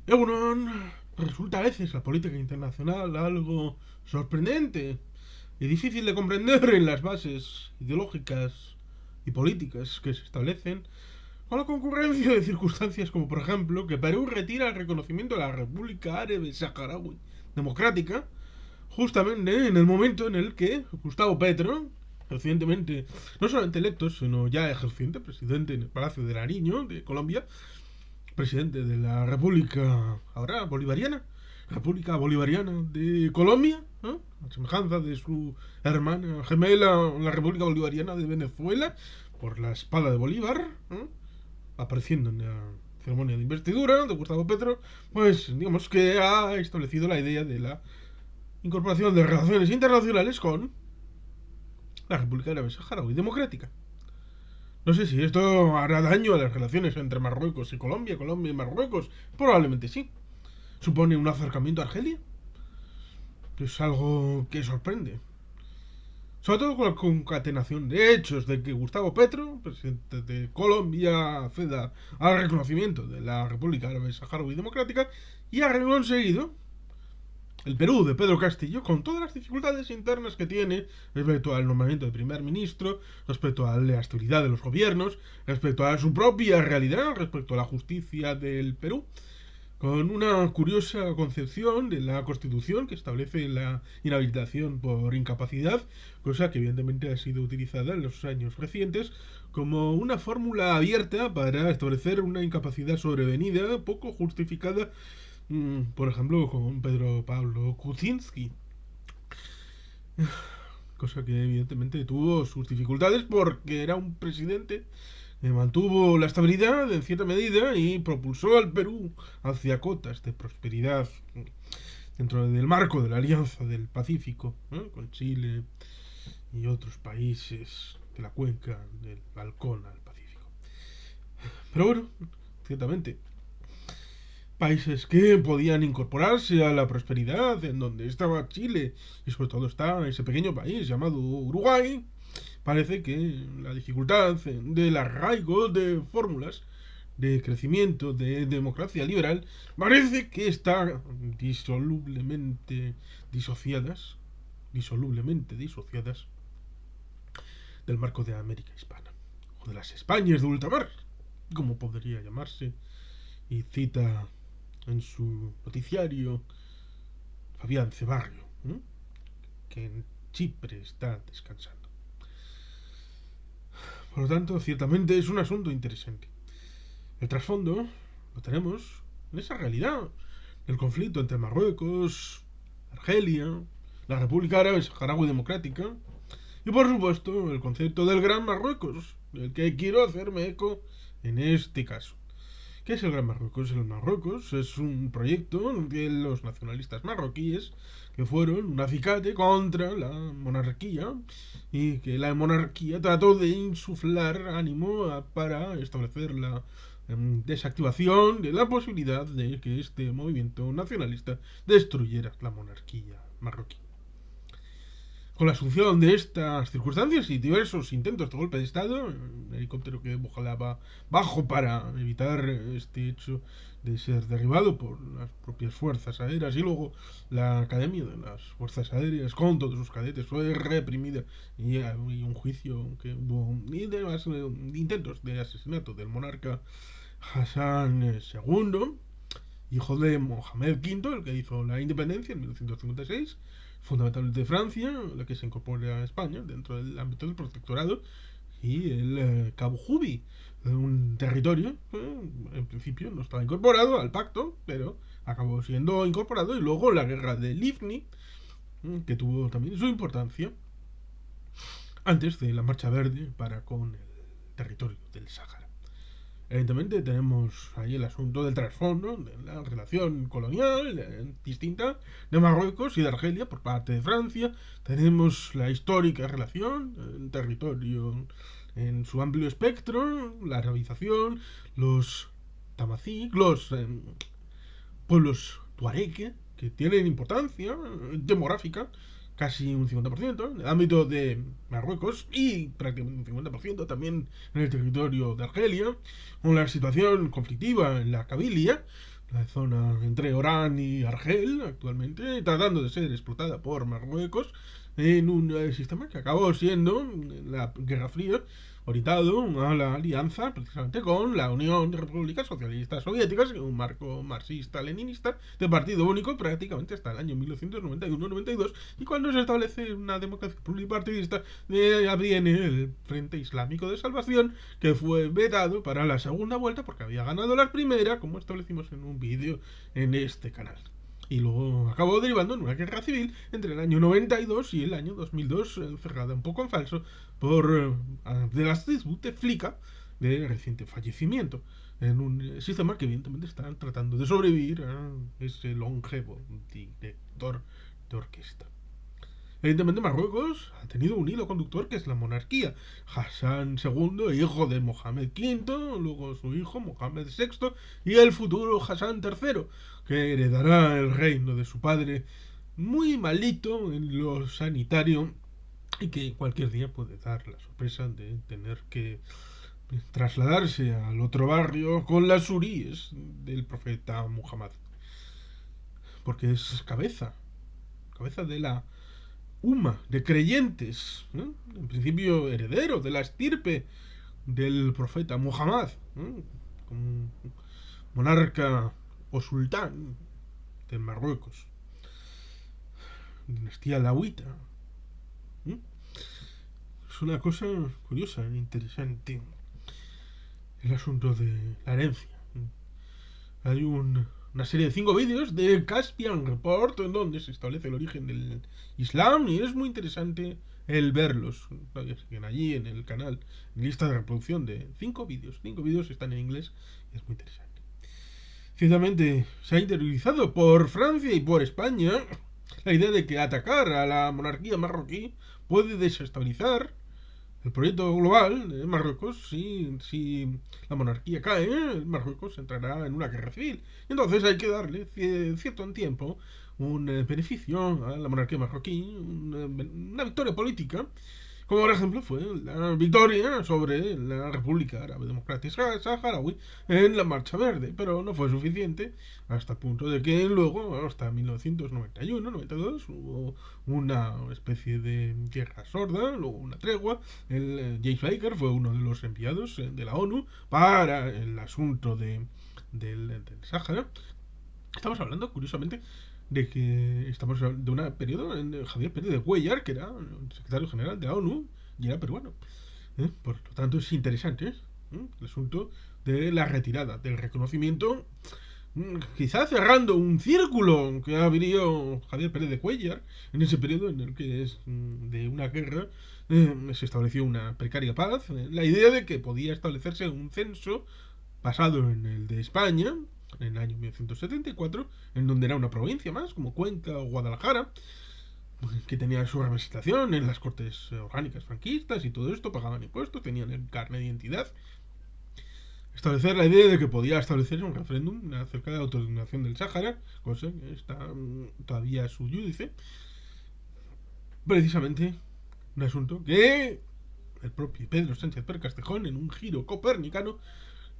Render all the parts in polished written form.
Egunon, resulta a veces la política internacional algo sorprendente y difícil de comprender en las bases ideológicas y políticas que se establecen, con la concurrencia de circunstancias como por ejemplo que Perú retira el reconocimiento de la República Árabe Saharaui Democrática justamente en el momento en el que Gustavo Petro, recientemente no solamente electo, sino ya ejerciente presidente en el Palacio de Nariño de Colombia, presidente de la República ahora bolivariana, República Bolivariana de Colombia, ¿no? A semejanza de su hermana gemela, la República Bolivariana de Venezuela, por la espada de Bolívar, ¿no? Apareciendo en la ceremonia de investidura de Gustavo Petro, pues digamos que ha establecido la idea de la incorporación de relaciones internacionales con la República Árabe Saharaui Democrática. No sé si esto hará daño a las relaciones entre Marruecos y Colombia, Colombia y Marruecos. Probablemente sí. Supone un acercamiento a Argelia. Es algo que sorprende. Sobre todo con la concatenación de hechos de que Gustavo Petro, presidente de Colombia, acceda al reconocimiento de la República Árabe Saharaui Democrática y ha conseguido el Perú de Pedro Castillo, con todas las dificultades internas que tiene respecto al nombramiento del primer ministro, respecto a la estabilidad de los gobiernos, respecto a su propia realidad, respecto a la justicia del Perú, con una curiosa concepción de la Constitución que establece la inhabilitación por incapacidad, cosa que evidentemente ha sido utilizada en los años recientes como una fórmula abierta para establecer una incapacidad sobrevenida poco justificada, por ejemplo, con Pedro Pablo Kuczynski, cosa que evidentemente tuvo sus dificultades porque era un presidente que mantuvo la estabilidad en cierta medida y propulsó al Perú hacia cotas de prosperidad dentro del marco de la Alianza del Pacífico, con Chile y otros países de la cuenca del balcón al Pacífico. Pero bueno, ciertamente, países que podían incorporarse a la prosperidad en donde estaba Chile y sobre todo está ese pequeño país llamado Uruguay, parece que la dificultad del arraigo de fórmulas de crecimiento de democracia liberal parece que está disolublemente disociadas del marco de América Hispana o de las Españas de ultramar, como podría llamarse, y cita en su noticiario Fabián Cebarrio, que en Chipre está descansando. Por lo tanto, ciertamente es un asunto interesante. El trasfondo lo tenemos en esa realidad, el conflicto entre Marruecos, Argelia, la República Árabe Saharaui Democrática y, por supuesto, el concepto del Gran Marruecos, del que quiero hacerme eco en este caso. ¿Qué es el Gran Marruecos? El Marruecos es un proyecto de los nacionalistas marroquíes que fueron un acicate contra la monarquía y que la monarquía trató de insuflar ánimo para establecer la desactivación de la posibilidad de que este movimiento nacionalista destruyera la monarquía marroquí. Con la asunción de estas circunstancias y diversos intentos de golpe de Estado, un helicóptero que volaba bajo para evitar este hecho de ser derribado por las propias fuerzas aéreas, y luego la Academia de las Fuerzas Aéreas con todos sus cadetes fue reprimida y un juicio que hubo y demás intentos de asesinato del monarca Hassan II, hijo de Mohamed V, el que hizo la independencia en 1956, fundamentalmente de Francia, la que se incorpora a España dentro del ámbito del protectorado, y el Cabo Jubi, un territorio en principio no estaba incorporado al pacto, pero acabó siendo incorporado, y luego la guerra de Livni, que tuvo también su importancia antes de la Marcha Verde para con el territorio del Sáhara. Evidentemente tenemos ahí el asunto del trasfondo de la relación colonial distinta de Marruecos y de Argelia por parte de Francia. Tenemos la histórica relación en territorio en su amplio espectro, la arabización, los tamazic, los pueblos tuareg, que tienen importancia demográfica, casi un 50% en el ámbito de Marruecos y prácticamente un 50% también en el territorio de Argelia, con la situación conflictiva en la Kabilia, la zona entre Orán y Argel, actualmente, tratando de ser explotada por Marruecos en un sistema que acabó siendo, en la Guerra Fría, orientado a la alianza precisamente con la Unión de Repúblicas Socialistas Soviéticas, en un marco marxista-leninista de partido único prácticamente hasta el año 1991-92, y cuando se establece una democracia pluripartidista, viene el Frente Islámico de Salvación, que fue vetado para la segunda vuelta porque había ganado la primera, como establecimos en un vídeo en este canal. Y luego acabó derivando en una guerra civil entre el año 92 y el año 2002, cerrada un poco en falso por de las Bouteflika, de reciente fallecimiento, en un sistema que evidentemente están tratando de sobrevivir a ese longevo director de orquesta. Evidentemente Marruecos ha tenido un hilo conductor que es la monarquía. Hassan II, hijo de Mohamed V, luego su hijo Mohamed VI y el futuro Hassan III, que heredará el reino de su padre, muy malito en lo sanitario y que cualquier día puede dar la sorpresa de tener que trasladarse al otro barrio con las huríes del profeta Muhammad. Porque es cabeza de la de creyentes, ¿no? En principio heredero de la estirpe del profeta Muhammad, ¿no? Como monarca o sultán de Marruecos, dinastía alauita. ¿No? Es una cosa curiosa, interesante, el asunto de la herencia. Hay una serie de 5 vídeos de Caspian Report en donde se establece el origen del Islam y es muy interesante el verlos. Siguen allí en el canal, en lista de reproducción de 5 vídeos. 5 vídeos están en inglés y es muy interesante. Ciertamente se ha interiorizado por Francia y por España la idea de que atacar a la monarquía marroquí puede desestabilizar el proyecto global de Marruecos. Si la monarquía cae, Marruecos entrará en una guerra civil. Entonces hay que darle cierto tiempo un beneficio a la monarquía marroquí, una victoria política, como por ejemplo fue la victoria sobre la República Árabe Democrática Saharaui en la Marcha Verde, pero no fue suficiente hasta el punto de que luego, hasta 1991-92, hubo una especie de guerra sorda, luego una tregua. James Baker fue uno de los enviados de la ONU para el asunto del Sáhara. Estamos hablando, curiosamente, de que estamos de un periodo en Javier Pérez de Cuéllar, que era el secretario general de la ONU y era peruano. Por lo tanto, es interesante el asunto de la retirada, del reconocimiento, quizá cerrando un círculo que abrió Javier Pérez de Cuéllar en ese periodo en el que de una guerra se estableció una precaria paz. La idea de que podía establecerse un censo basado en el de España, en el año 1974, en donde era una provincia más, como Cuenca o Guadalajara, que tenía su representación en las cortes orgánicas franquistas y todo esto, pagaban impuestos, tenían el carnet de identidad. Establecer la idea de que podía establecer un referéndum acerca de la autodeterminación del Sáhara, cosa que está todavía a su judice. Precisamente un asunto que el propio Pedro Sánchez Percastejón, en un giro copernicano,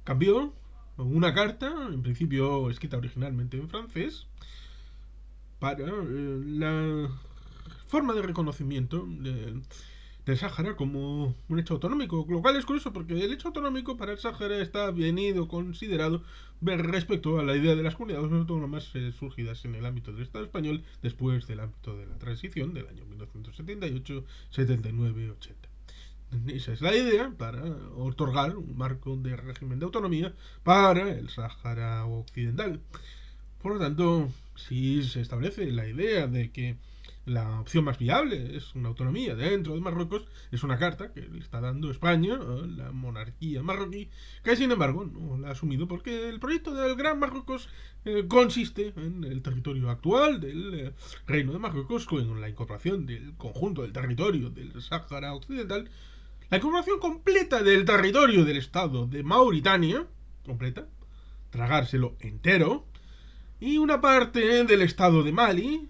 cambió una carta, en principio escrita originalmente en francés, para la forma de reconocimiento del Sáhara como un hecho autonómico, lo cual es curioso porque el hecho autonómico para el Sáhara está venido considerado respecto a la idea de las comunidades autónomas surgidas en el ámbito del Estado español después del ámbito de la transición del año 1978, 79, 80. Esa es la idea para otorgar un marco de régimen de autonomía para el Sáhara Occidental. Por lo tanto, si se establece la idea de que la opción más viable es una autonomía dentro de Marruecos, es una carta que le está dando España a la monarquía marroquí, que sin embargo no la ha asumido porque el proyecto del Gran Marruecos consiste en el territorio actual del Reino de Marruecos con la incorporación del conjunto del territorio del Sáhara Occidental, la incorporación completa del territorio del Estado de Mauritania, completa, tragárselo entero, y una parte del Estado de Mali,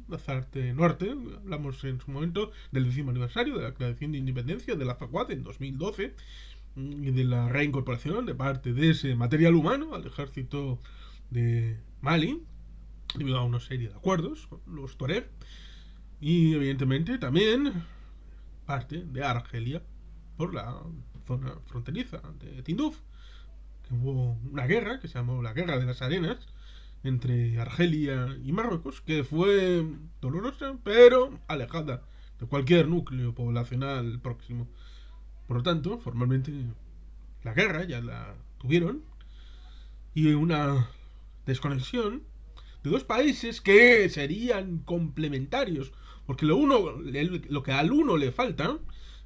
la parte norte. Hablamos en su momento del 10º aniversario de la declaración de independencia de la Azawad en 2012 y de la reincorporación de parte de ese material humano al ejército de Mali, debido a una serie de acuerdos con los Tuareg, y evidentemente también parte de Argelia por la zona fronteriza de Tinduf, que hubo una guerra que se llamó la Guerra de las Arenas entre Argelia y Marruecos, que fue dolorosa, pero alejada de cualquier núcleo poblacional próximo. Por lo tanto, formalmente la guerra ya la tuvieron, y una desconexión de dos países que serían complementarios, porque lo que al uno le falta,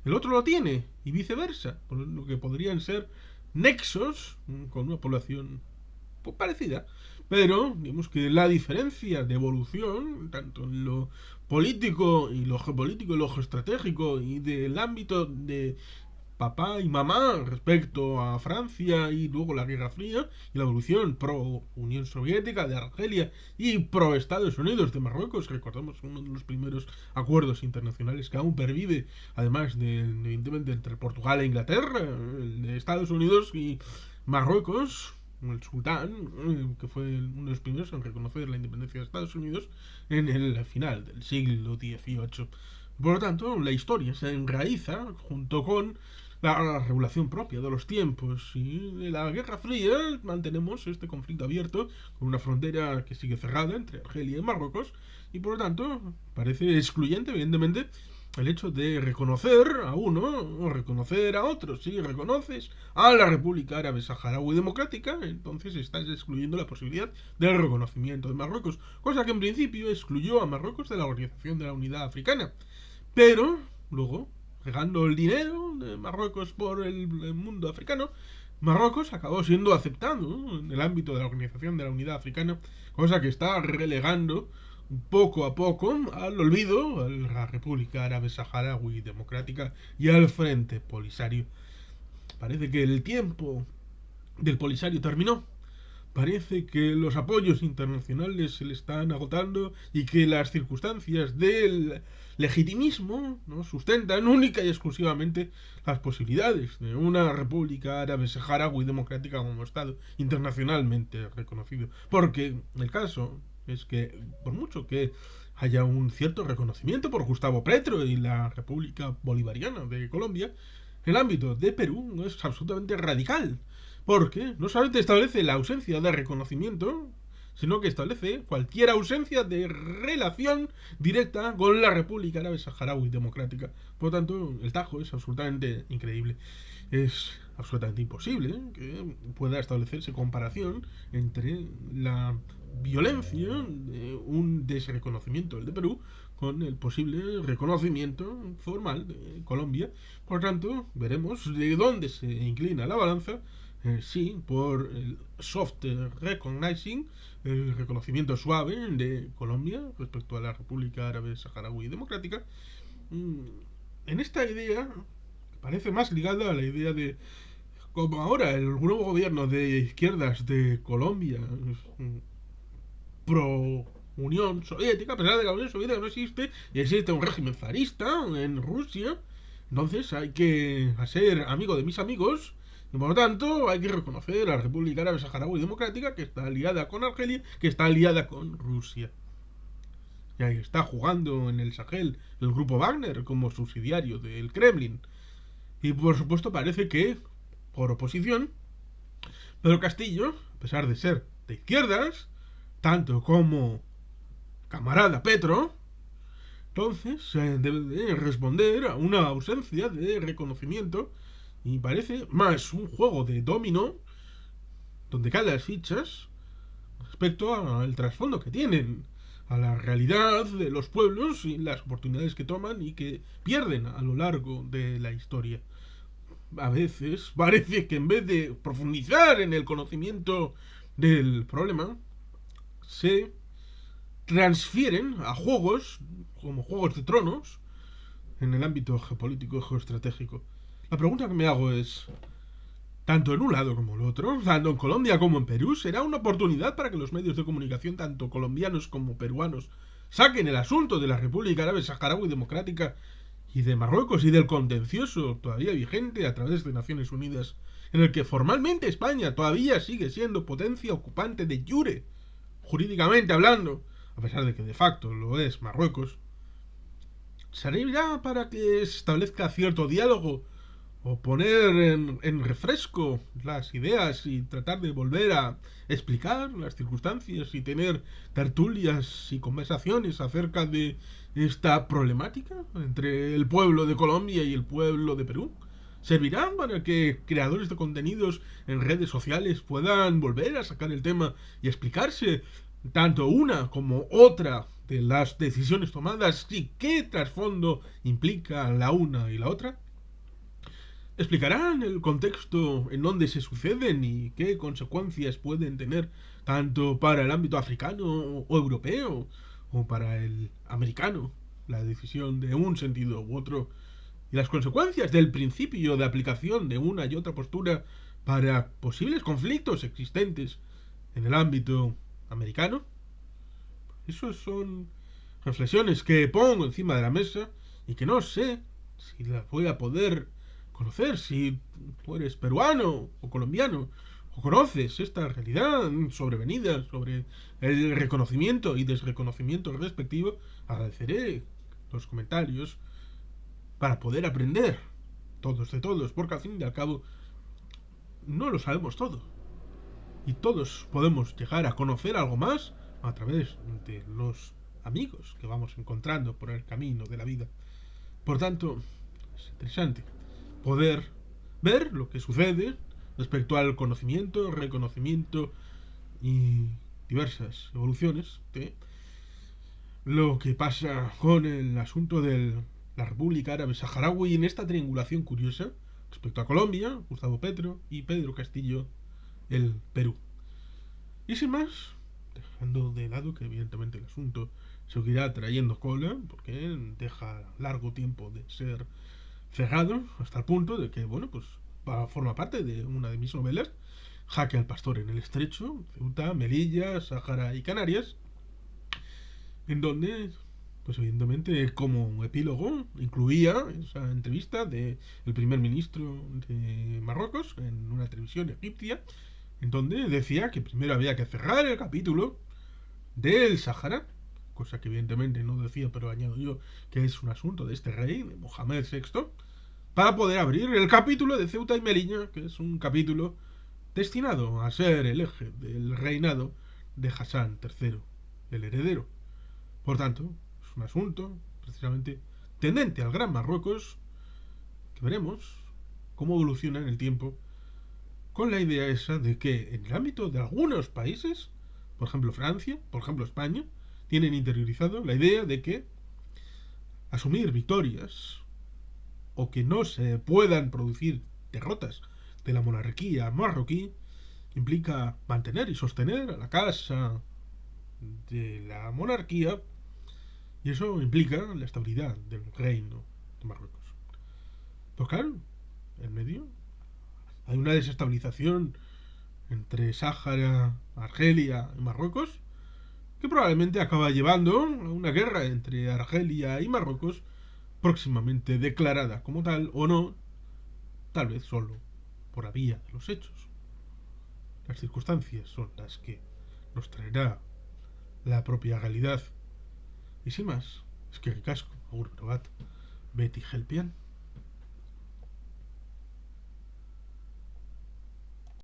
el otro lo tiene, y viceversa, por lo que podrían ser nexos con una población pues, parecida. Pero, digamos que la diferencia de evolución, tanto en lo político y lo geopolítico y lo geoestratégico y del ámbito de papá y mamá respecto a Francia y luego la Guerra Fría y la evolución pro Unión Soviética de Argelia y pro Estados Unidos de Marruecos, recordamos uno de los primeros acuerdos internacionales que aún pervive, además de evidentemente entre Portugal e Inglaterra, el de Estados Unidos y Marruecos, el sultán, que fue uno de los primeros en reconocer la independencia de Estados Unidos en el final del siglo XVIII. Por lo tanto, la historia se enraiza junto con la regulación propia de los tiempos. Y en la Guerra Fría mantenemos este conflicto abierto con una frontera que sigue cerrada entre Argelia y Marruecos, y por lo tanto parece excluyente, evidentemente, el hecho de reconocer a uno o reconocer a otro. Si reconoces a la República Árabe Saharaui Democrática, entonces estás excluyendo la posibilidad del reconocimiento de Marruecos, cosa que en principio excluyó a Marruecos de la Organización de la Unidad Africana. Pero luego, regando el dinero de Marruecos por el mundo africano, Marruecos acabó siendo aceptado en el ámbito de la Organización de la Unidad Africana, cosa que está relegando poco a poco al olvido a la República Árabe Saharaui Democrática y al Frente Polisario. Parece que el tiempo del Polisario terminó. Parece que los apoyos internacionales se le están agotando y que las circunstancias del legitimismo no sustentan única y exclusivamente las posibilidades de una República Árabe Saharaui Democrática como Estado internacionalmente reconocido. Porque el caso es que, por mucho que haya un cierto reconocimiento por Gustavo Petro y la República Bolivariana de Colombia, el ámbito de Perú es absolutamente radical. Porque no solamente establece la ausencia de reconocimiento, sino que establece cualquier ausencia de relación directa con la República Árabe Saharaui Democrática. Por lo tanto, el tajo es absolutamente increíble. Es absolutamente imposible que pueda establecerse comparación entre la violencia de un desreconocimiento del de Perú con el posible reconocimiento formal de Colombia. Por tanto, veremos de dónde se inclina la balanza. Sí, por el soft recognizing, el reconocimiento suave de Colombia respecto a la República Árabe Saharaui Democrática. En esta idea, parece más ligada a la idea de como ahora el nuevo gobierno de izquierdas de Colombia pro Unión Soviética, a pesar de que la Unión Soviética no existe y existe un régimen zarista en Rusia, entonces hay que ser amigo de mis amigos. Y por lo tanto, hay que reconocer a la República Árabe Saharaui Democrática, que está aliada con Argelia, que está aliada con Rusia. Y ahí está jugando en el Sahel el grupo Wagner como subsidiario del Kremlin. Y por supuesto parece que, por oposición, Pedro Castillo, a pesar de ser de izquierdas, tanto como camarada Petro, entonces debe de responder a una ausencia de reconocimiento. Y parece más un juego de dominó donde caen las fichas respecto al trasfondo que tienen, a la realidad de los pueblos y las oportunidades que toman y que pierden a lo largo de la historia. A veces parece que en vez de profundizar en el conocimiento del problema, se transfieren a juegos como Juegos de Tronos en el ámbito geopolítico y geoestratégico. La pregunta que me hago es, tanto en un lado como en el otro, tanto en Colombia como en Perú, ¿será una oportunidad para que los medios de comunicación, tanto colombianos como peruanos, saquen el asunto de la República Árabe Saharaui Democrática y de Marruecos y del contencioso todavía vigente a través de Naciones Unidas en el que formalmente España todavía sigue siendo potencia ocupante de jure, jurídicamente hablando, a pesar de que de facto lo es Marruecos, servirá para que se establezca cierto diálogo o poner en refresco las ideas y tratar de volver a explicar las circunstancias y tener tertulias y conversaciones acerca de esta problemática entre el pueblo de Colombia y el pueblo de Perú. ¿Servirán para que creadores de contenidos en redes sociales puedan volver a sacar el tema y explicarse tanto una como otra de las decisiones tomadas y qué trasfondo implica la una y la otra? ¿Explicarán el contexto en donde se suceden y qué consecuencias pueden tener tanto para el ámbito africano o europeo o para el americano la decisión de un sentido u otro y las consecuencias del principio de aplicación de una y otra postura para posibles conflictos existentes en el ámbito americano? Esas son reflexiones que pongo encima de la mesa y que no sé si las voy a poder conocer si tú eres peruano o colombiano o conoces esta realidad sobrevenida sobre el reconocimiento y desreconocimiento respectivo. Agradeceré los comentarios para poder aprender todos de todos, porque al fin y al cabo no lo sabemos todo y todos podemos llegar a conocer algo más a través de los amigos que vamos encontrando por el camino de la vida. Por tanto, es interesante poder ver lo que sucede respecto al conocimiento, reconocimiento y diversas evoluciones de lo que pasa con el asunto de la República Árabe Saharaui en esta triangulación curiosa respecto a Colombia, Gustavo Petro y Pedro Castillo, el Perú. Y sin más, dejando de lado que evidentemente el asunto seguirá trayendo cola, porque deja largo tiempo de ser cerrado, hasta el punto de que, bueno, pues forma parte de una de mis novelas, Jaque al Pastor en el Estrecho, Ceuta, Melilla, Sáhara y Canarias, en donde, pues evidentemente, como epílogo, incluía esa entrevista del primer ministro de Marruecos en una televisión egipcia, en donde decía que primero había que cerrar el capítulo del Sáhara, cosa que evidentemente no decía, pero añado yo que es un asunto de este rey, de Mohamed VI, para poder abrir el capítulo de Ceuta y Melilla, que es un capítulo destinado a ser el eje del reinado de Hassan III, el heredero. Por tanto, es un asunto precisamente tendente al Gran Marruecos, que veremos cómo evoluciona en el tiempo, con la idea esa de que en el ámbito de algunos países, por ejemplo Francia, por ejemplo España, tienen interiorizado la idea de que asumir victorias o que no se puedan producir derrotas de la monarquía marroquí implica mantener y sostener a la casa de la monarquía, y eso implica la estabilidad del reino de Marruecos. Pues claro, en medio hay una desestabilización entre Sáhara, Argelia y Marruecos, que probablemente acaba llevando a una guerra entre Argelia y Marruecos, próximamente declarada como tal o no, tal vez solo por la vía de los hechos. Las circunstancias son las que nos traerá la propia realidad. Y sin más, es que ricasco, agur probat, Betty Helpian.